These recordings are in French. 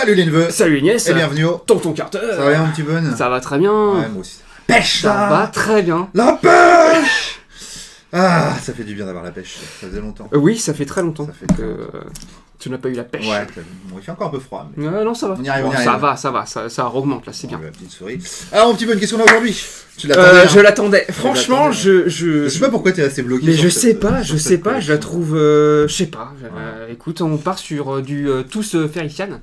Salut les neveux. Salut Agnès. Et bienvenue au Tonton Carter. Ça va bien mon petit bonne? Ça va très bien. Ouais, moi aussi. Pêche Ça va très bien. La pêche. Ah, ça fait du bien d'avoir la pêche. Ça faisait longtemps. Oui, ça fait très longtemps Ça fait très que tu n'as pas eu la pêche. Ouais, bon, il fait encore un peu froid. Mais... Non, ça va. On y arrive, Bon, on y arrive. ça augmente là, c'est bien. La petite souris. Alors mon petit bonne, question d'aujourd'hui. Tu l'attendais? Je l'attendais. Franchement, Je sais pas pourquoi t'es resté bloqué. Mais sur je cette- sais pas, sur cette je la collection. trouve. Je sais pas. Ouais. Écoute, on part sur du tous Ferrician.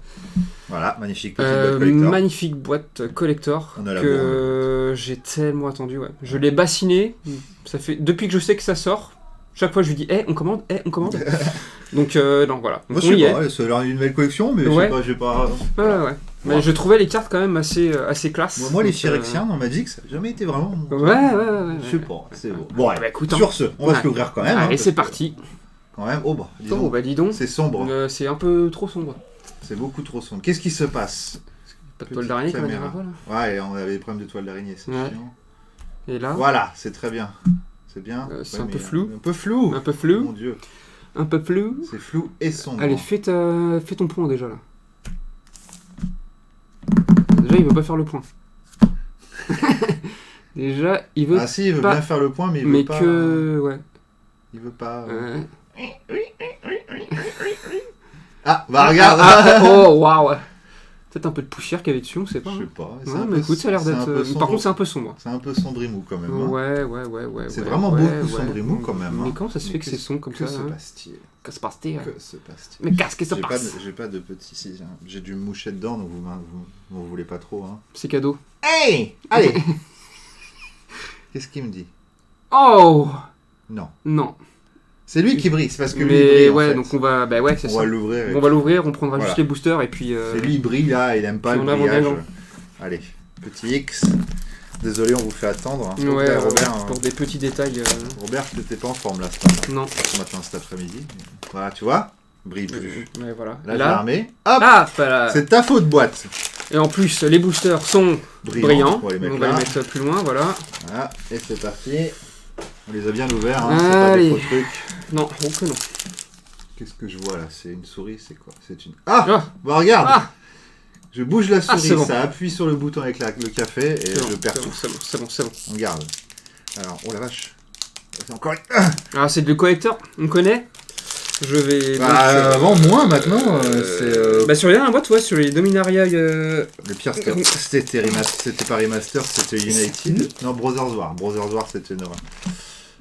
Voilà, magnifique petite boîte collector. Magnifique boîte collector On a la que j'ai tellement attendu. Ouais. Je l'ai bassiné. Ça fait depuis que je sais que ça sort. Chaque fois, je lui dis, on commande, on commande. Donc voilà. Moi Donc, je on y sais est. pas, c'est une nouvelle collection, mais Ouais. je sais pas. Ouais. Mais je trouvais les cartes quand même assez classe. Moi les Donc, Phyrexians, on m'a dit que ça n'a jamais été vraiment. Ouais. Je sais pas, c'est beau. Bon, allez, Bah, écoute, sur ce, on va se l'ouvrir quand même. Allez, parce c'est que- parti. Quand même, oh bah, dis donc, Oh, bah dis donc. c'est sombre, C'est un peu trop sombre. c'est beaucoup trop sombre. Qu'est-ce qui se passe? Pas de Petite toile d'araignée comme on dirait caméra. pas là. Ouais, et on avait des problèmes de toile d'araignée, c'est Ouais. chiant. Et là, Voilà, c'est très bien. C'est bien. c'est un mais peu flou. Un peu flou. un peu flou. Mon dieu, Un peu flou. c'est flou et sombre. Allez, fais ton point déjà là. Déjà, il veut pas faire le point. Déjà, il veut. Ah si, il veut pas- bien faire le point, mais il veut mais pas. que. Ouais. Il veut pas. Ouais. Ah, bah regarde. Oh, waouh! Peut-être un peu de poussière qu'il y avait dessus, on sait pas. Je sais hein. pas. c'est Ouais, un mais peu- écoute, ça a l'air c'est un d'être. peu sombre. Par contre, c'est un peu sombre. C'est un peu sombrimou quand même. Hein. Ouais. C'est ouais, vraiment ouais, beaucoup ouais. sombrimou quand même. Mais hein. comment ça se Mais fait que c'est sombre comme que ça se hein passe-t-il? Que se passe-t-il Que se passe-t-il? Mais qu'est-ce qui se J'ai pas, passe? j'ai pas de petit si. Hein. J'ai dû me moucher dedans, donc vous voulez pas trop. Hein. C'est cadeau. Hey, allez. Qu'est-ce qu'il me dit? Oh! Non. Non. C'est lui qui brille, c'est parce que lui il Mais brille. ouais, en fait. donc on va. Bah ouais, c'est on ça. va l'ouvrir. et On va l'ouvrir, on prendra Voilà. juste les boosters et puis. C'est lui il brille là, il aime pas puis le on avance brillage. dedans. Allez, petit X. Désolé, on vous fait attendre. Hein. Ouais, Robert, pour des petits détails. Robert, t'étais pas en forme là ce matin. Non. Ce matin, cet après-midi. Voilà, tu vois, brille plus. Ouais, voilà. Là, je l'ai armé. Hop, Ah, voilà. c'est ta faute boîte. Et en plus, les boosters sont brillants. On va les mettre On va là. les mettre plus loin, voilà. Voilà, et c'est parti. On les a bien ouverts, hein. C'est pas des Allez. faux trucs. Non, oh que non. Qu'est-ce que je vois là? C'est une souris, c'est quoi? C'est une. Ah, Ah, bah regarde. ah Je bouge la souris, c'est bon. ça appuie sur le bouton avec le café et c'est bon, je perds c'est tout. bon, c'est bon. On garde. Alors, oh la vache. C'est encore une. Alors, c'est le collecteur, on connaît. Je vais. Avant, moins maintenant. Bah, sur les dernières boîtes, ouais, sur les Dominaria. Le pire, c'était pas Remaster, c'était United. Non, Brothers War. Brothers War, c'était une horreur.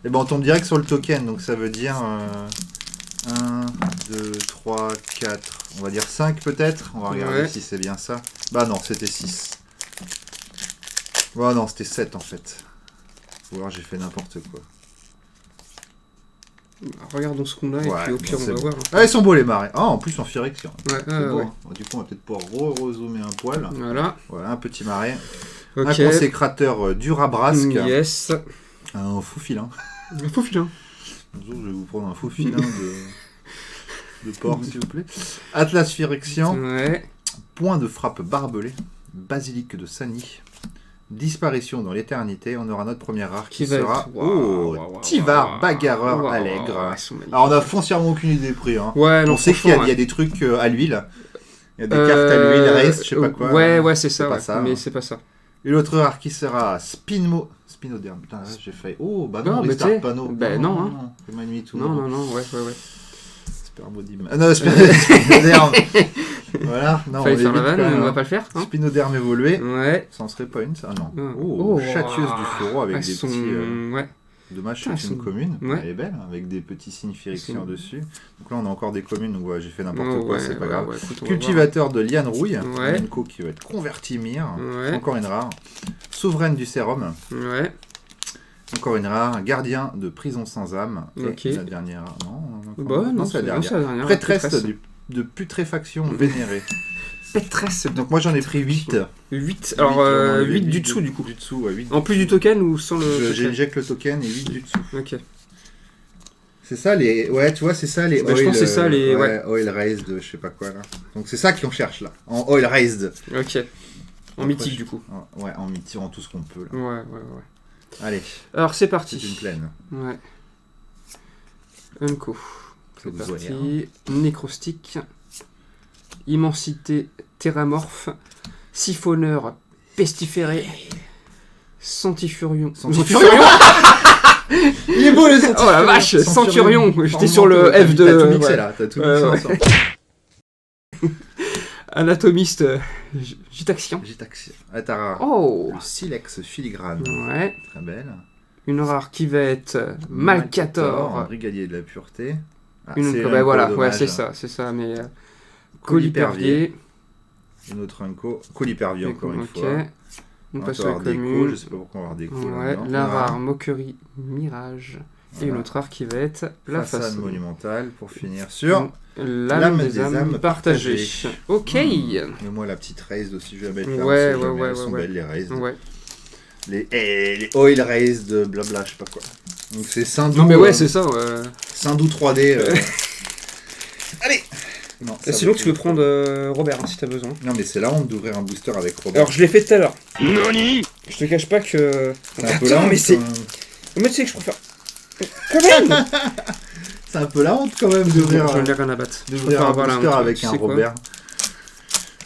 Et ben, on tombe direct sur le token, donc ça veut dire 1, 2, 3, 4, on va dire 5 peut-être. On va regarder Ouais. si c'est bien ça. Bah non, c'était 6. Ouais, non, c'était 7 en fait. Ou alors j'ai fait n'importe quoi. Regardons ce qu'on a et Ouais, puis au bon, pire, on c'est va bon. voir. Ah, ils sont beaux les marées. Ah, en plus en Phyrexian. Ouais, C'est beau. ouais. Hein. Du coup, on va peut-être pouvoir rezoomer un poil. Voilà. Voilà, un petit marais. Ok. Un consécrateur Durabrasque. Yes. Un faux filin. Un faux filin. Un jour, je vais vous prendre un faux filin de porc, s'il vous plaît. Atlas Phyrexian. Ouais. Point de frappe barbelé. Basilique de Sani. Disparition dans l'éternité. On aura notre première rare qui va sera être- Waouh, Tivar waouh, Bagarreur waouh, Allègre. ils sont magnifiques. Alors, on a foncièrement aucune idée des prix. Hein. Ouais, non, On sait qu'il y a franchement, des trucs à l'huile. Il y a des cartes à l'huile, reste, je sais pas quoi. Ouais, c'est ça, pas ouais. ça, Mais hein. c'est pas ça. Et l'autre rare qui sera Spinoderme. Putain, là, j'ai failli. Oh, bah non, Non, mais Restart t'sais, Panneau. bah non, hein. C'est Magnitou. Non, ouais. Spermodim. Ah non, Spinoderme. Voilà, non, Fallait on faire la évite vanne, quand même, on va hein. pas le faire. Hein Spinoderme évolué. ouais. Ça en serait pas une, ça? Non. Oh, Châtieuse du Fleureau avec elles des sont... petits. Ouais. Dommage, Ah, c'est une elles sont- commune. ouais. Elle est belle, avec des petits signes Phyrexians Elles sont- dessus. Donc là, on a encore des communes, donc ouais, j'ai fait n'importe Oh, quoi, ouais, c'est pas ouais, grave. ouais, écoute, on va Cultivateur de liane rouille. Ouais. Une co qui va être converti mire. Ouais. Encore une rare. Souveraine du sérum. voir. Ouais. Encore une rare. Gardien de prison sans âme. Ok. Et la dernière. Non, Bah, non, c'est la non, dernière. c'est la dernière. Prêtresse de putréfaction vénérée. Pétresse. Donc moi j'en ai pris 8. 8. Alors, 8 du dessous, du coup. Du dessous, ouais, 8. En plus du token ou sans le token? J'injecte le token et 8 du dessous. Ok. C'est ça les. Ouais, tu vois, c'est ça les. Bah, je pense que c'est ça, les- ouais. Oil raised, je sais pas quoi là. Donc c'est ça qu'on cherche là. En oil raised. Ok. En Après, mythique, du coup. Ouais, en tirant tout ce qu'on peut là. Ouais. Allez, Alors, c'est parti. c'est une plaine. Ouais. Unco. Ça C'est vous parti. Nécrostique. Immensité Terramorphe, Siphonneur Pestiféré, Centifurion. Centurion. Il est beau le Centurion. Oh la vache, Centurion. J'étais sur le F de... T'as tout mixé là, t'as tout mixé ensemble. Anatomiste Gitaxian. Gitaxian. Ah, t'as rare. Oh. Le Silex filigrane. Ouais. Très belle. Une rare qui va être Malcator. Brigadier de la pureté. Ah, Une c'est autre, l'Unco, voilà, dommage. ouais, c'est ça, mais... Colipervier. Colipervier. Une autre Unco. Colipervier encore une Ok. fois. On On passe va à la avoir des commune. coups, je sais pas pourquoi on va avoir des coups Ouais, là-dedans. la Voilà. rare Moquerie Mirage. Et une Voilà. autre rare qui va être la Façade façade. monumentale pour finir sur L'âme des âmes partagées. Ok. Mais moi la petite raised aussi, je vais la mettre là. Ouais, on sait ouais, jamais, ouais, elles sont ouais. belles les raised. Ouais. Les oil raised de blabla, je sais pas quoi. Donc c'est Sindou. Non mais ouais, c'est ça. Ouais. Sindou 3D. Allez. Non, ça Sinon va tu peux plus. prendre Robert hein, si t'as besoin. Non mais c'est la honte d'ouvrir un booster avec Robert. Alors je l'ai fait tout à l'heure. Noni. Je te cache pas que... C'est un peu la Attends, honte. mais c'est... quand même. Mais tu sais que je préfère... Quand même. C'est un peu la honte quand même d'ouvrir J'en ai rien à battre. Je d'ouvrir préfère un avoir la booster honte, avec tu un sais quoi. Robert.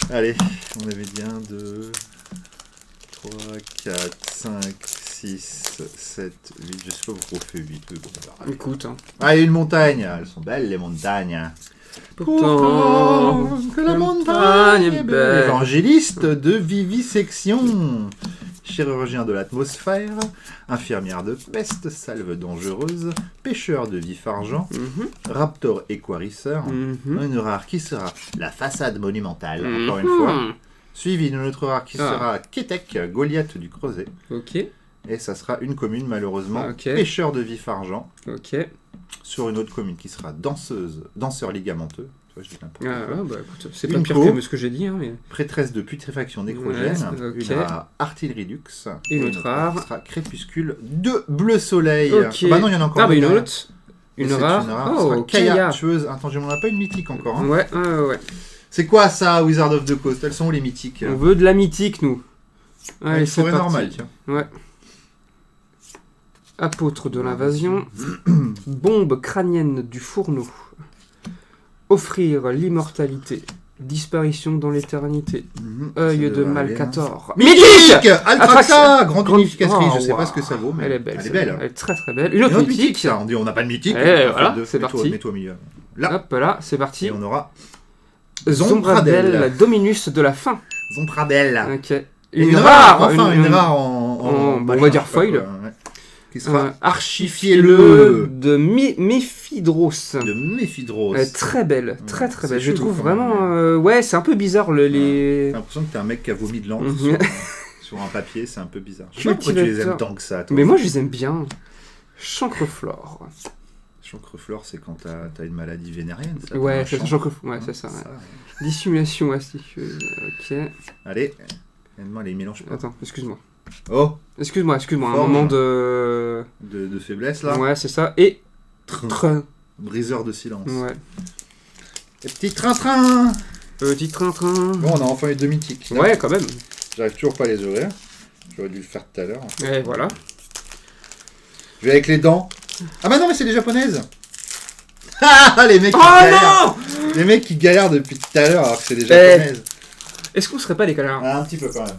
Allez, on avait dit 1, 2, 3, 4, 5, 6, 7, 8. Je sais pas pourquoi on fait 8. Mais bon, on va Écoute, hein. Allez, une montagne. Elles sont belles les montagnes. Pourtant, que la montagne montagne est est belle. belle. Évangéliste de vivisection. Chirurgien de l'atmosphère, infirmière de peste, salve dangereuse, pêcheur de vif argent, raptor équarisseur, une rare qui sera la façade monumentale, encore une fois, suivi d'une autre rare qui sera Ketek, Goliath du Creuset, Ok, et ça sera une commune malheureusement, Ok. pêcheur de vif argent, ok. sur une autre commune qui sera danseur ligamenteux, tu vois, je dis n'importe quoi. Ah, bah écoute, c'est Une pas pire peau. que ce que j'ai dit, hein, mais... Prêtresse de putréfaction nécrogène, Ouais, ok. une rare artillerie luxe, Et une autre rare. qui sera crépuscule de bleu soleil. Ok. Ah bah non, il y en a encore Ah, bah une derrière. autre. Et Une c'est rare. ce sera Oh, Kaya, Kaya. tueuse. Attends, je m'en ai pas une mythique encore. Hein. Ouais, ouais. C'est quoi ça, Wizard of the Coast? Elles sont où les mythiques? On veut de la mythique, nous. Une Allez, c'est forêt parti. normale, tiens. Ouais. Apôtre de l'invasion. Bombe crânienne du fourneau. Offrir l'immortalité. Disparition dans l'éternité. Œil de Malcator. Mythique Altraxa, Altraxa. grande Grande- unificatrice. Oh, Je sais wow. pas ce que ça vaut, mais Elle est belle. Elle est celle-là. belle. Elle est très très belle. Une Une autre autre mythique. mythique, ça. On dit on n'a pas de mythique. Eh, on fait voilà, deux. c'est Mets-toi- parti. Mets-toi au milieu. Là, Hop là, c'est parti. et on aura Zombradel, Zombradel. Dominus de la fin. Zompradel. Ok. Et une rare, enfin une rare en on va dire je sais pas foil. quoi, ouais. Qui sera Archifiez-le de Méphidros. de Méphidros. Elle est très belle, très très c'est belle. Je chelou, trouve quand même, vraiment. Ouais, c'est un peu bizarre les. J'ai l'impression que t'es un mec qui a vomi de l'encre Mhm. sur un papier, c'est un peu bizarre. Je sais pas pourquoi tu les aimes tant que ça, toi. Mais moi je les aime bien. Chancreflore. Chancreflore, c'est quand t'as une maladie vénérienne, ça. Ouais, t'as c'est un ça, chancre. Chancreflore. Ouais, c'est ça. Ouais. Ouais. Dissimulation astucieuse. Ok. Allez, aide-moi les mélange pas. Attends, excuse-moi. Oh, Excuse-moi. Un Forge. moment de. de faiblesse là. Ouais, c'est ça. Et. Train. Train. Briseur de silence. Ouais. Et petit train-train. Petit train-train. Bon, on a enfin eu deux mythiques. là. Ouais, quand même. J'arrive toujours pas à les ouvrir. J'aurais dû le faire tout à l'heure. Et voilà. Je vais avec les dents. Ah bah non, mais c'est les japonaises. Ah, les mecs qui Oh galèrent. non. Les mecs qui galèrent depuis tout à l'heure alors que c'est des japonaises. Est-ce qu'on serait pas les canards? Ah, un petit peu quand même.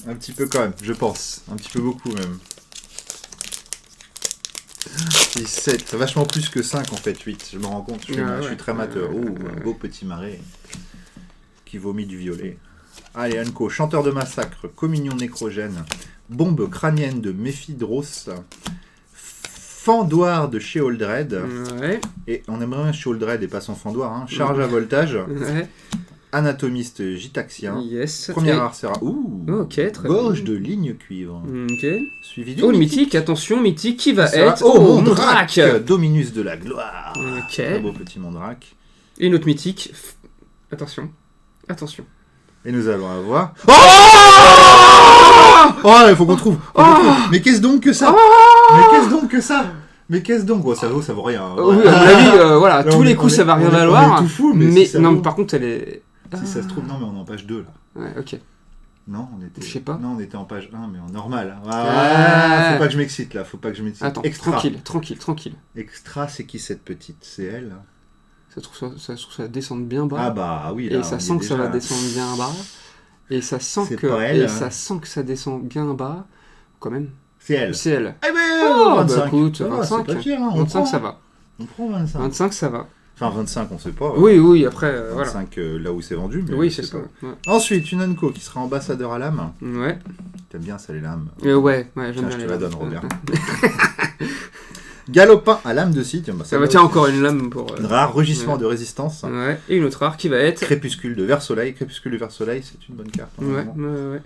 Un petit peu quand même, je pense. Un petit peu beaucoup même. 6, 7, c'est vachement plus que 5 en fait, 8. Je me rends compte, je suis très amateur. Oh, un beau petit marais qui vomit du violet. Allez, Anko, chanteur de massacre, communion nécrogène, bombe crânienne de Méphidros, fendoir de Sheoldred, Ouais. et on aimerait bien Sheoldred et pas son fendoir, hein, charge à voltage, Ouais. anatomiste gitaxien, Yes. première Et- rare sera Ok, très gorge bien. de ligne cuivre, Ok. suivi d'une Oh, le mythique, attention, mythique, qui va qui sera- être oh, Mondrac. Mondrac, Dominus de la gloire. Ok. Très beau petit Mondrac. Et une autre mythique. Attention. Attention. Et nous allons avoir... Oh, il faut qu'on trouve. Mais qu'est-ce donc que ça? Mais qu'est-ce donc que ça? Mais qu'est-ce donc? Oh, ça vaut rien. hein. Oui, à mon avis, voilà, Là, tous on les est- coups on ça est- va rien on est- valoir. on est tout fou, mais si ça non, vaut. par contre, elle est. Si ça se trouve, non, mais on est en page 2 là. Ouais, ok. Non, on était... Je sais pas. Non, on était en page 1, mais en normal. hein. Ah. Faut pas que je m'excite là, faut pas que je m'excite. Attends, Extra. tranquille. Extra, c'est qui cette petite? C'est elle là. Ça se trouve ça va descendre bien bas. Ah bah oui, là, et ça on y sent est que ça déjà, va là. descendre bien bas. Et ça sent C'est que pas elle, et hein. ça sent que ça descend bien bas. Quand même. C'est elle. C'est elle. Eh ben, Oh, 25. bah écoute, Ça va, 25. c'est pas pire, hein, on 25 prend, ça hein. va. On prend 25. 25 ça va. Enfin, 25, on sait pas. Oui, après, voilà. 25 là où c'est vendu, mais Oui, je c'est sais ça. pas. Ouais. Ensuite, une Anko qui sera ambassadeur à l'âme. Ouais. T'aimes bien ça, les lames. Ouais, j'aime Tiens, bien je te les la lames. donne, Robert. Galopin à l'âme de scie. Tiens, bah, Ça va, celle-là tiens, aussi. encore une lame pour. Une rare rugissement ouais. de résistance. Ouais. Et une autre rare qui va être. Crépuscule de Vers-Soleil. Crépuscule de Vers-Soleil, c'est une bonne carte. Ouais, normalement. ouais.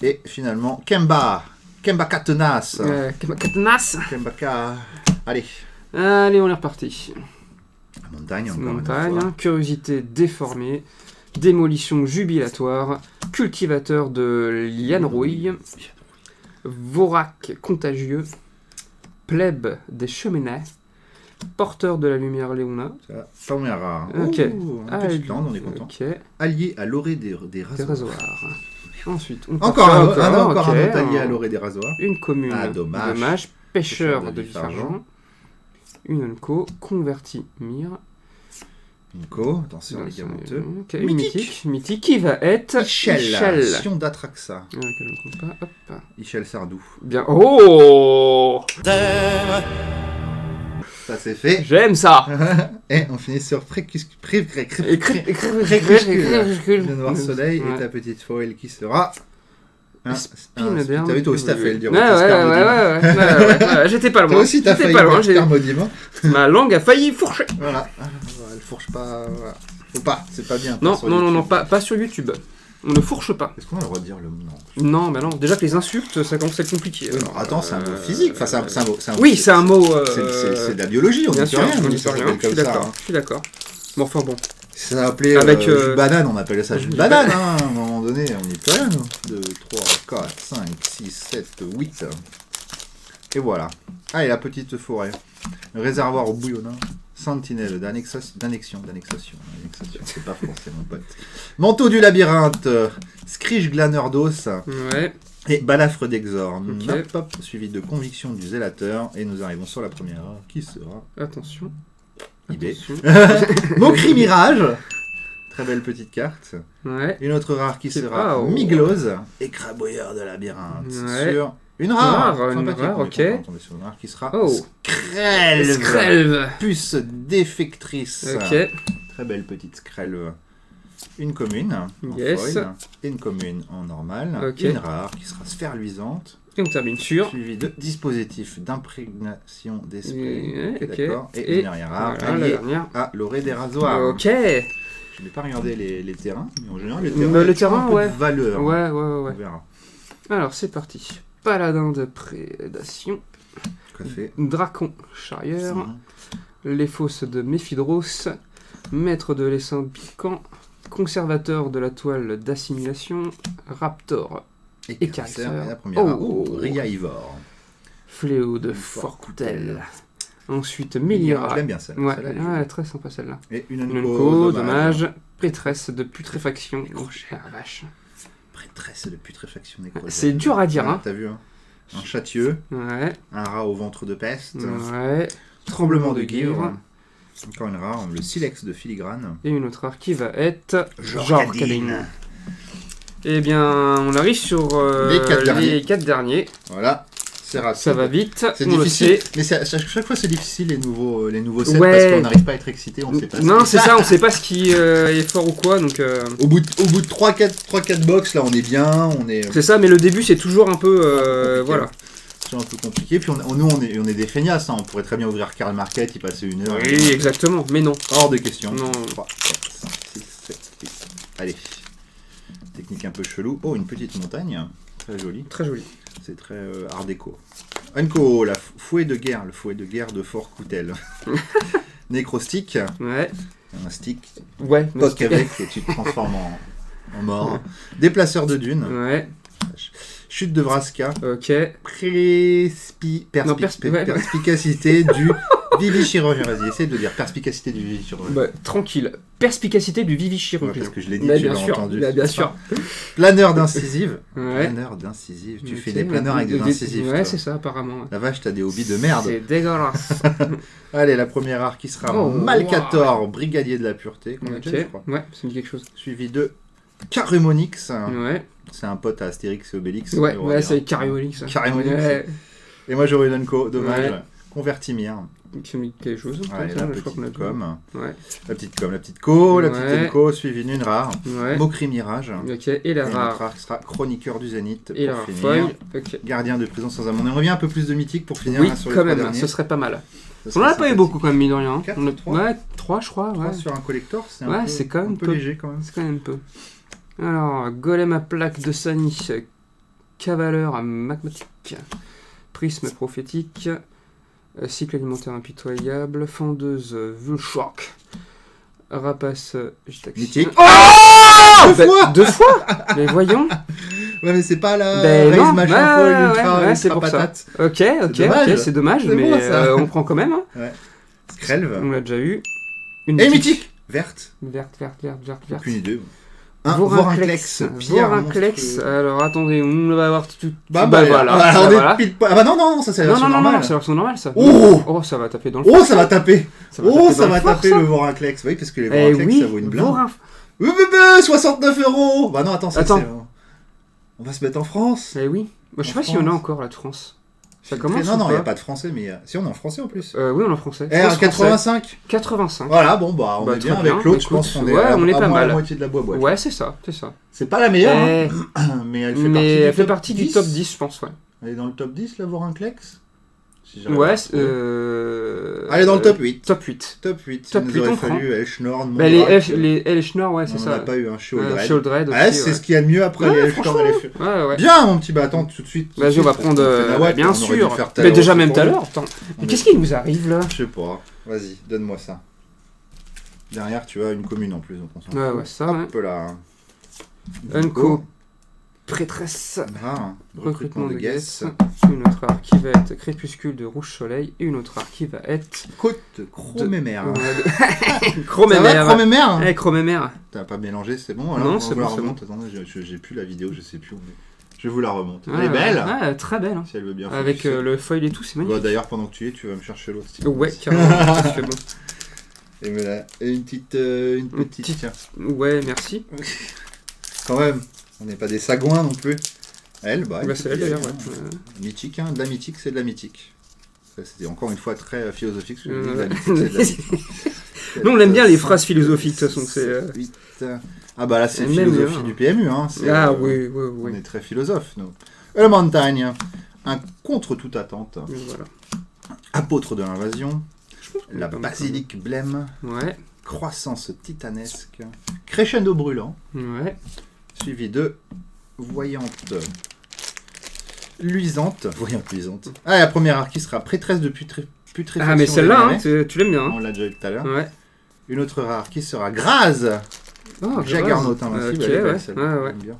Et finalement, Kemba. Kemba Katenas. Katnas. Kemba Ka. Allez. Allez, on est reparti. La montagne, encore Montagne, une fois. curiosité déformée, démolition jubilatoire, cultivateur de lianerouille, vorac contagieux, plèbe des cheminées, porteur de la lumière Léona. Ça, première rare. Ok. Ouh, une petite lande, on est content. Ok, Allié à l'orée des des rasoirs. rasoirs. Ensuite, on Encore un part sur- encore ok, un autre allié à l'orée des rasoirs. Une commune, Ah, dommage. pêcheur Pêcheur de de vif-argent. vif-argent, une unco, converti mire. Nico, attention les gamonteux. Ok, mythique qui va être Ichel. Sion d'Atraxa. Que je ne compte pas. Hop. Ichel Sardou. Bien. Oh, Ça c'est fait. j'aime ça. Et on finit sur Crépuscule. Crépuscule. Le noir soleil Ouais. et ta petite foil qui sera. Spinoderne. T'as vu, toi aussi t'as fait le dire. Ouais. J'étais pas loin. Toi aussi t'as J'étais failli pas loin. mettre Spermodium. Ma langue a failli fourcher. Voilà. Elle fourche pas. Voilà. Faut pas, c'est pas bien. Non, sur non, YouTube. pas sur YouTube. On ne fourche pas. Est-ce qu'on a le droit de dire le nom? Non, bah non. Déjà que les insultes, ça commence à être compliqué. Oui, Alors, mais attends, c'est un mot physique. Enfin, c'est un mot. Oui, c'est un mot. C'est de la biologie, on Bien dit sûr, rien. on nous, dit ça pas rien. s'appelle Je suis comme ça, d'accord. hein. Je suis d'accord. Bon, enfin bon. Si ça s'appelait Avec, jus de banane, on appelait ça jus de jus de banane, hein, à un moment donné, on n'y peut rien, nous. 2, 3, 4, 5, 6, 7, 8. Et voilà. Allez, la petite forêt. Réservoir au bouillonnant. Sentinelle d'annexion, c'est pas français, mon pote. Manteau du labyrinthe. Scrige glaneur d'os. Ouais. Et balafre d'exor. Ok. Hop, hop, suivi de conviction du zélateur. Et nous arrivons sur la première, qui sera Attention. eBay. Attention. Moquerie Mirage. Très belle petite carte. Ouais. Une autre rare qui C'est sera pas, oh. Miglose. Écrabouilleur de labyrinthe. Ouais. Sur une rare. Une Sympathique, rare, on est ok. content de tomber sur une rare qui sera Oh. Skrelv. Skrelv. Puce défectrice. Ok. Très belle petite Skrelv. Une commune en Yes. foil. Et une commune en normal. Ok. Une rare qui sera sphère luisante. Et on termine sur. Suivi de dispositif d'imprégnation d'esprit. Ouais, ok. D'accord. Et une dernière rare Voilà, la alliée dernière. à l'orée des rasoirs. Ok. Je n'ai pas regardé les terrains, mais en général, les terrains, Le il y a terrain, toujours un peu ouais. de valeur. Ouais. On verra. Alors, c'est parti. Paladin de prédation. Tout à fait. Dracon charrieur. Mhm. Les fosses de Méphidros. Maître de l'essaim piquant. Conservateur de la toile d'assimilation. Raptor. Écarisseur. Et la première, Oh. Ria Ivor. Fléau de Fort-Coutel. Forcoutel. Ensuite, Je Mélira. l'aime bien celle-là. Ouais, Celle-là, elle est jolie. très sympa celle-là. Et une Une Unco, dommage. Prêtresse de putréfaction. Ah, vache. Prêtresse de putréfaction nécrogène. C'est dur à dire, Ouais, hein. T'as vu, hein. Un châtieux, Ouais, un rat au ventre de peste, ouais. tremblement de guivre, encore une rare, le silex de filigrane. Et une autre rare qui va être Jorkadine. Eh bien, on arrive sur Les quatre derniers. les 4 derniers. Voilà, c'est rapide. Ça va vite, C'est on difficile, le sait. mais chaque fois c'est difficile les nouveaux sets Ouais. parce qu'on n'arrive pas à être excité, on sait pas. Non, c'est ça, on sait pas ce qui est fort ou quoi, donc... Au bout de 3-4 box, là on est bien, on est... C'est ça, mais le début c'est toujours un peu... compliqué. voilà. C'est un peu compliqué, puis nous on est des feignasses, hein. On pourrait très bien ouvrir Karl Market, y passer 1 heure. Oui, exactement, mais non. Hors de question. Non. 3, 4, 5, 6, 7, 8. Allez. Technique un peu chelou. Oh, une petite montagne. Très jolie. Très joli. C'est très art déco. Unco, le fouet de guerre de Fort-Coutel. Nécrostique. Ouais. Un stick. Ouais. Poc avec et tu te transformes en mort. Déplaceur de dunes. Ouais, Chute de Vraska. ok. Perspicacité Vivichirurgien, vas-y, essaye de dire perspicacité du vivichirurgien. Bah, tranquille. Perspicacité du Ouais, vivichirurgien. parce que je l'ai dit, Bah, tu bien l'as sûr, entendu. bah, bien sûr. Planeur d'incisive. Ouais. Planeur d'incisive. Tu Ok, fais des planeurs avec des incisives. Ouais, toi. c'est ça, apparemment. Ouais. La vache, t'as des hobbies de merde. C'est dégueulasse. Allez, la première art qui sera Oh, Malcator, brigadier de la pureté, qu'on a Ok, déjà, je crois. ouais, ça me dit quelque chose. Suivi de Carumonix. Ouais, C'est un pote à Astérix et Obélix. ouais, on va ouais dire. c'est Cariolix. Cariolix. Ouais, Et moi, j'aurais une Unco, dommage. Ouais. Convertimir. ça me dit quelque chose. Allez, ça, la je crois qu'on a petite déjà. com. Ouais, La petite co, la Ouais. petite Unco, suivie d'une rare. ouais. Moquerie Mirage. Ok, et la Et notre rare. rare qui sera Chroniqueur du Zénith. Et la pour rare finir. foil. Ok. Gardien de prison sans âme. On aimerait bien un peu plus de mythique pour finir Oui, là, sur les quand 3 même, derniers. ce serait pas mal. Ça On en a serait pas eu sympathique. beaucoup quand même, mine de rien. Quatre, On a... trois Ouais, 3 je crois. 3 Ouais. sur un collector, c'est Ouais, un peu, c'est quand même un peu peu. léger quand même. C'est quand même peu. Alors, golem à plaque de Sani, cavaleur magmatique, prisme prophétique, cycle alimentaire impitoyable, fendeuse Vulshock, rapace Gitaxian. Mythique. Oh Deux fois Deux fois Mais voyons. Ouais, mais c'est pas la Ben raise non, machin ouais, folle ouais, ultra, ouais, ultra c'est pour ça. patate. Ok, dommage. ok, c'est dommage, C'est mais bon, ça. on prend quand même. Hein. Skrelv. On l'a déjà eu. Une Et mythique Verte. Verte. Aucune idée. Un Vorinclex. Pierre Vorinclex. monstrueux. Alors attendez, on va avoir tout. Bah, voilà. Ah, on voilà. est pile pas. Ah bah non, ça c'est la Non, version non, normale. c'est la version normale ça. Oh Oh, ça va taper dans le Oh, ça va taper. Ça Oh, taper ça dans va le fort, taper ça. le Vorinclex. Oui, parce que les Eh Vorinclex, oui, ça vaut une blinde. Vorin. 69 €. Bah non, attends, ça Attends. c'est... On va se mettre en France. Eh oui. Moi, je sais En pas s'il y en a France. encore là de France. Ça C'est commence très- ou Non, il n'y a pas pas de français, mais... Si, on est en français en plus. Oui, on est en français. R85. 85. Voilà, bon, bah, on Bah, est bien très avec l'autre, je Écoute, pense qu'on est ouais, à on est à pas moins mal. la moitié de la boîte. Ouais, c'est ça. C'est pas la meilleure, Eh, hein, mais elle fait mais partie, elle du fait top partie du 10. top 10, je pense, ouais. Elle est dans le top 10, la Vorinclex si j'arrive à Ouais, la retrouver. Elle est dans le top 8. Top 8. Top 8. Top Il 8, nous on aurait prend. fallu Elschnorr, Bah, les Elschnor, ouais, c'est on ça. n'en a pas eu un Sheol Ouais, Dread. Sheoldred Ah, aussi, c'est ouais. ce qu'il y a de mieux après Ouais, les Elschnorr et les... Ouais. Bien, mon petit, bah attends, tout de suite. Vas-y, on va prendre. Bien sûr. Mais déjà, même tout à l'heure. Attends. Mais qu'est-ce qui nous arrive là? Je sais pas. Vas-y, donne-moi ça. Derrière, tu as une commune en plus, donc on s'en fout. Ouais, ça, ouais. Hop là. Unco. Prêtresse. Ah, Recrutement de guess. Une autre art qui va être Crépuscule de Rouge Soleil. Et une autre art qui va être. Côte Chromémère. Ça va, Chromémère. Chromémère? Eh, Chromémère. T'as pas mélangé, c'est bon? Alors, Non, on c'est vous la bon, c'est remonte. Attendez, j'ai plus la vidéo, je sais plus où on est. Je vous la remonte. Elle Ouais, est belle. Ouais, très belle. Hein. Si elle veut bien. Avec focuser. le foil et tout, c'est Bah, magnifique. d'ailleurs, pendant que tu y es, tu vas me chercher l'autre. si tu Ouais, veux. carrément. ça se fait bon. Et voilà. Et une petite. petite- Tiens. Ouais, merci. Quand même, on n'est pas des sagouins non plus. Elle, bah. Bah, c'est elle d'ailleurs, ouais. Mythique, hein. De la mythique, c'est de la mythique. Ça, c'était encore une fois très philosophique. Ce que je dis, de Ouais. la mythique, c'est de la mythique. Nous, on aime bien les phrases philosophiques, de toute façon. C'est. 8. Ah bah là, c'est Même philosophie bien. du PMU. Hein. Ah oui. On est très philosophe, nous. Et le montagne, un contre toute attente. Mais voilà. Apôtre de l'invasion. Je pense qu'on La est pas mal. basilique blême. Ouais, Croissance titanesque. Crescendo brûlant. ouais. Suivi de voyante luisante. Voyante luisante. Ah, la première arc qui sera prêtresse de putréfaction. Ah, mais celle-là, hein, régénérée. tu l'aimes bien. On Hein. l'a déjà eu tout à l'heure. Ouais. Une autre rare qui sera Grase. Oh, Jaggernaut grave. invincible. Ok, Elle est belle, ouais. celle-là, Ouais, ouais. j'aime bien.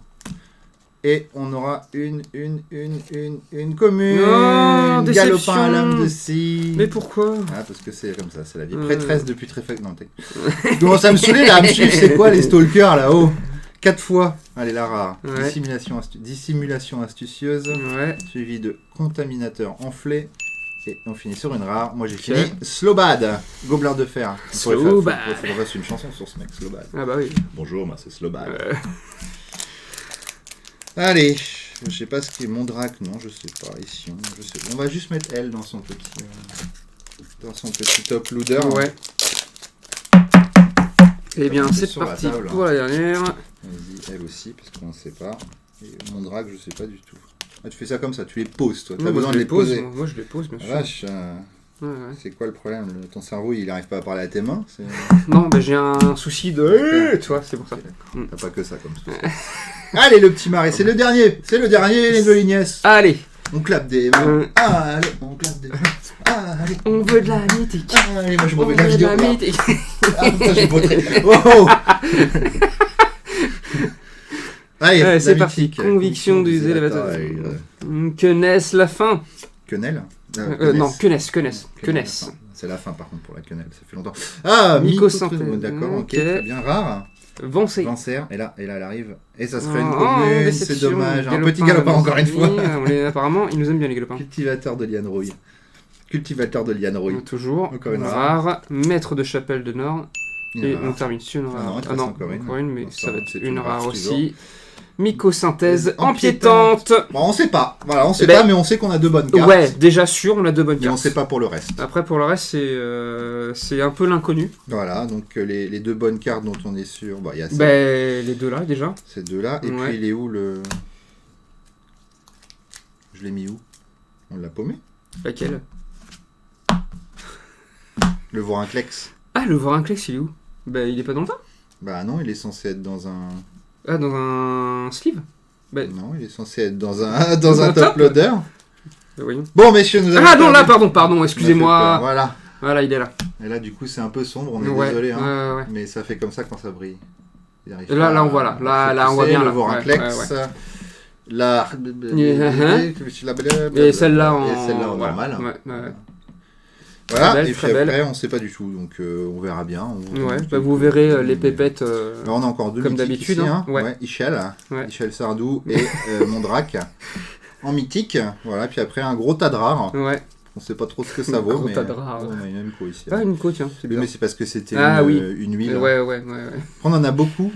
Et on aura une commune. Non, déception. Galopin à l'âme de scie. Mais pourquoi? Ah, parce que c'est comme ça, c'est la vie. Ouais. Prêtresse de putréfaction. Non, t'es... Je commence à me saouler là, à me suivre, c'est quoi les stalkers là-haut? 4 fois. Allez, la rare. Ouais. Dissimulation astucieuse. Ouais. Suivi de contaminateur enflé. Et on finit sur une rare. Moi j'ai Ok. fini Slobad, gobeleur de fer. Slobad. Il faudrait faire une chanson sur ce mec, Slobad. Ah bah oui. Bonjour, moi c'est Slobad. Allez, je sais pas ce qui est Mondrac, non, je sais pas. Ici, je sais. On va juste mettre elle dans son petit top loader. Ouais. Eh bien, On est c'est sur la parti table. pour la dernière. Vas-y, elle aussi, parce qu'on ne sait pas. Et Mondrac, je sais pas du tout. Ah, tu fais ça comme ça, tu les poses, toi. T'as Moi, besoin je de les pose. poser. Moi, je les pose, bien Ah, sûr. vache, Ouais, ouais. c'est quoi le problème? Ton cerveau, il arrive pas à parler à tes mains? Non, bah, j'ai un souci de. Tu vois, c'est pour ça. T'as pas que ça comme ça. Allez, le petit marais, c'est le dernier, les deux lignesses. Allez, On clappe des mains. Allez, on clappe des mains. Allez, on veut de la mythique. allez, moi je m'en On vais veut de la de vidéo. la mythique. Ah putain, j'ai voté. Oh. Allez, Ouais, c'est la parti. mythique. Conviction du zélévateur. Que naisse la fin. Quenelle. Non, Quenesse. C'est la fin par contre pour la quenelle, ça fait longtemps. Ah, Mycosynthèse. D'accord, ok, Ok. très bien, rare. Vancé. Lancer, et là elle arrive. Et ça serait une Oh, commune, déception. c'est dommage. Un Galopin, petit galopin nos encore une fois. amis, apparemment, ils nous aiment bien les galopins. Cultivateur de liane rouille. Cultivateur de liane rouille. Toujours. Encore une rare. Maître de chapelle de Nord. Et Une on rare. termine sur une Ah non, rare. il te reste encore une. mais Bon, ça va être c'est une une rare rare, aussi. Mycosynthèse Empiétante. empiétante. Bon, on sait pas. Voilà, on sait Ben, pas, mais on sait qu'on a 2 bonnes cartes. Ouais, déjà sûr, on a 2 bonnes Mais on cartes. sait pas pour le reste. Après, pour le reste, c'est un peu l'inconnu. Voilà, donc les 2 bonnes cartes dont on est sûr. Bon, il y a Les deux là, déjà. ces 2-là. Et Ouais. puis, il est où le. Je l'ai mis où? On l'a paumé? Laquelle? Le Vorinclex. Ah, le Vorinclex, il est où? Il est pas dans le tas. Bah non, il est censé être dans un. Ah, dans un sleeve. Non, il est censé être dans un un top top loader. Voyons. Bon, messieurs, nous avons. Ah non, là, perdu. pardon, On a excusez-moi. fait peur, voilà. Voilà, il est là. Et là, du coup, c'est un peu sombre, on est Ouais, désolé. Hein. ouais. Mais ça fait comme ça quand ça brille. Il arrive Là, pas on voit là. à Là, on voit focuser, bien, le là. Vorinclex. Ouais, La. Et celle-là en. Et celle-là en voilà. normal. Ouais. Voilà, Très belle, et très puis belle. après, on sait pas du tout, donc on verra bien. Vous verrez les pépettes. Alors, on a encore 2 Comme mythiques d'habitude, ici, hein. hein. Ouais. Ishel, Ouais. Ishel Sardou et Mondrac en mythique. Voilà, puis après un gros tas de rares. Ouais. On sait pas trop ce que ça vaut, Gros mais tas de rares. on a une même co ici. Ah, une côte, tiens. C'est Oui, bien. mais c'est parce que c'était Ah, oui. une huile. Ouais. Après, on en a beaucoup.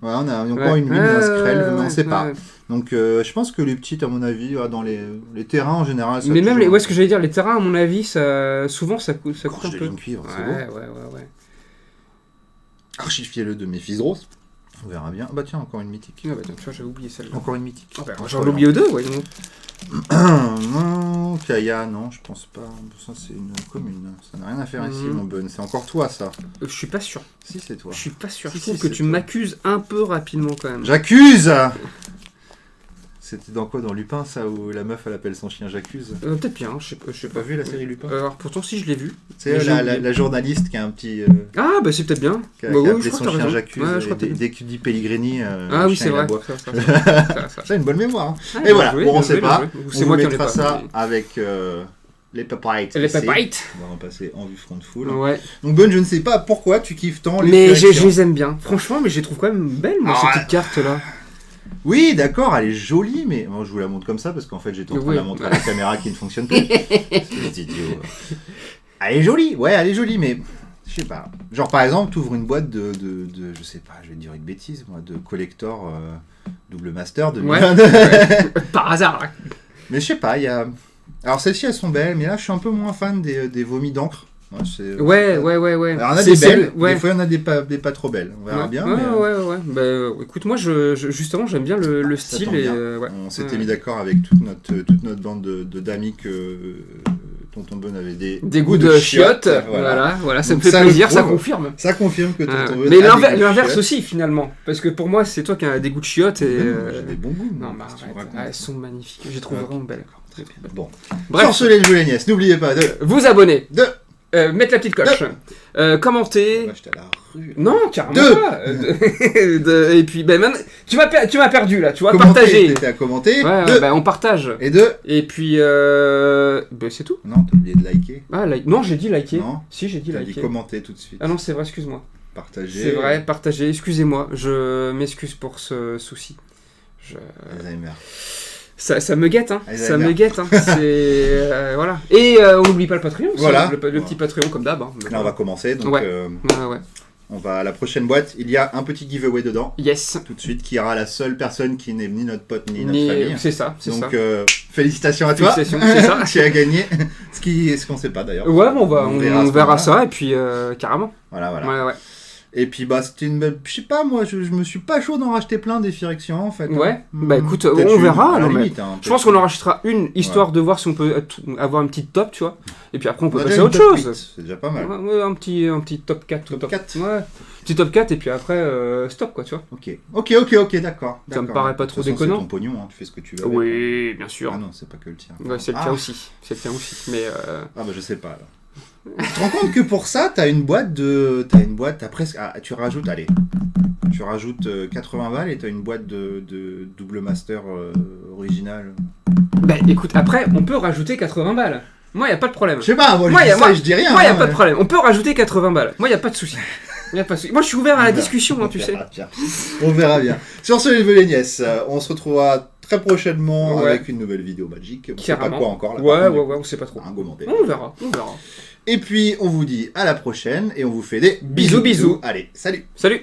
Voilà, on a encore une huile, Ouais, un Skrelv, mais on sait ouais. pas. Donc je pense que les petites, à mon avis, dans les terrains en général. Ça Mais a même, toujours- ouais, ce que j'allais dire, les terrains, à mon avis, souvent, ça coûte un Gorge de peu. ligne cuivre, c'est beau. Ouais. Archifiez-le de Méphysdros. On verra bien. Bah tiens, encore une mythique. Ah bah tiens, tu vois, j'avais oublié celle-là. Encore une mythique. Ah bah, j'en ai oublié deux, ouais. Non. Non, Kaya, non, je pense pas. Ça, c'est une commune. Ça n'a rien à faire ici, mon bon. C'est encore toi, ça. Je suis pas sûr. Si, c'est toi. Je suis pas sûr. Si, Je trouve si, que c'est tu toi. m'accuses un peu rapidement quand même. J'accuse. C'était dans quoi? Dans Lupin, ça, où la meuf, elle appelle son chien J'accuse? Peut-être bien, je sais J'ai pas. pas vu la série Lupin. Alors pourtant, si je l'ai vu. C'est mais j'ai oublié. la journaliste qui a un petit. Ah bah c'est peut-être bien. Qui a Bah oui, appelé je crois son que t'as chien raison. J'accuse. Ouais, je et crois que t'as dès raison. que tu dis Pellegrini. Ah le oui, chien, c'est il vrai. aboie. Ça. Ça a une bonne mémoire. Hein. Ah, Et bien voilà, joué, bon, bien on sait joué, pas. bien joué. On C'est vous moi qui en ai mettra pas. ça avec les papites. Les ici. papites. On va en passer en vue frontful. Ouais. Donc Bonne, je ne sais pas pourquoi tu kiffes tant les Mais je sélections. les aime bien. Franchement, mais je les trouve quand même belles, moi, ces Ah, petites cartes là. Oui, d'accord, elle est jolie, mais bon, je vous la montre comme ça parce qu'en fait j'étais en train de la Oui. montrer à la caméra qui ne fonctionne plus. Espèce d'idiot. Elle est jolie, ouais, elle est jolie, mais je sais pas. Genre par exemple, tu ouvres une boîte de, je sais pas, je vais te dire une bêtise, moi, de collector double master de Ouais. Par hasard. Là. Mais je sais pas, il y a. Alors celles-ci elles sont belles, mais là je suis un peu moins fan des vomis d'encre. Ouais. Alors il y en a C'est- des c'est- belles, ouais. des fois il y en a des pas trop belles. On verra bien. Ouais, mais, ouais. Bah, écoute, moi, justement, j'aime bien le ça style. tombe Et, bien. ouais. On s'était Ouais. mis d'accord avec toute notre bande d'amis que Tonton Bon avait des goûts de chiottes. Voilà, ça me Donc fait ça, plaisir, le ça prouve. confirme. Ça confirme que Tonton Bon Mais a des goûts de l'inverse chiottes. aussi, finalement. Parce que pour moi, c'est toi qui as des goûts de chiottes. Et, J'ai des bons goûts. Non, moi, mais qu'est-ce que tu me arrête, racontes elles sont magnifiques. Je les trouve Ouais. vraiment belles. Très bien. Bon. Bref, Sur ce, les jouets Nièce, n'oubliez pas de vous abonner, de mettre la petite cloche, commenter. Moi, j'étais à la rue. Non, carrément Deux. pas. Et puis, ben, maintenant, tu m'as perdu là, tu vois, Commenter, partager. t'étais à commenter. Ouais, Deux. ben, on partage. Et deux. Et puis, ben, c'est tout. Non, t'as oublié de liker. Ah, non, j'ai dit liker. Non. Si, j'ai dit T'as dit liker. commenter tout de suite. Ah non, c'est vrai, excuse-moi. Partager. C'est vrai, partager. Excusez-moi, je m'excuse pour ce souci. Alzheimer. Ça me guette, hein. Alzheimer. Ça me guette, hein. C'est voilà. Et on n'oublie pas le Patreon. aussi, Voilà. Le petit Patreon comme d'hab. Hein. Là, on va commencer. Donc, Ouais. Ouais. on va à la prochaine boîte. Il y a un petit giveaway dedans. Yes. Tout de suite, qui ira la seule personne qui n'est ni notre pote ni notre famille. C'est ça, c'est ça. Donc, félicitations à toi. Félicitations, c'est ça. Tu as gagné. Ce qu'on sait pas d'ailleurs. Ouais, bon, on ce verra moment-là. ça et puis carrément. Voilà. Ouais. Et puis, bah, c'était une belle. Je sais pas, moi, je me suis pas chaud d'en racheter plein des Firexians en fait. Ouais. Hein. Bah écoute, Peut-être on une, verra. à la Non, mais limite, hein, je pense qu'on en rachètera une histoire de voir si on peut avoir une petite top, tu vois. Et puis après on peut a passer déjà à autre une top chose. 8, c'est déjà pas mal. Ouais, un petit top 4. Top 4. Ouais. Petit top 4 et puis après stop quoi, tu vois. Ok, d'accord. Ça me paraît pas trop De toute façon, déconnant. C'est ton pognon, hein, tu fais ce que tu veux. avec, Oui, bien hein. sûr. Ah non, c'est pas que le tien. Ouais, c'est le tien aussi. C'est le tien aussi. Mais Ah bah je sais pas alors. Tu te rends compte que pour ça, t'as presque. Ah, tu rajoutes 80 balles et t'as une boîte de double master original. Bah écoute, après, on peut rajouter 80 balles. Moi, y a pas de problème. Je sais pas, moi je Moi, dis y a- ça moi- et je dis rien. Moi, y a hein, pas de problème. On peut rajouter 80 balles. Moi, y a pas de souci. Y a pas de souci. Moi, je suis ouvert à la discussion, hein, tu sais. On verra bien. Sur ce, les neveux et nièces, on se retrouvera très prochainement Ouais. avec une nouvelle vidéo magique. On sait pas Carrément. quoi encore. Là, Ouais, par contre, ouais, on sait pas trop. un commentaire. On verra, on verra. Et puis, on vous dit à la prochaine et on vous fait des Bisous, bisous. Allez, salut. Salut.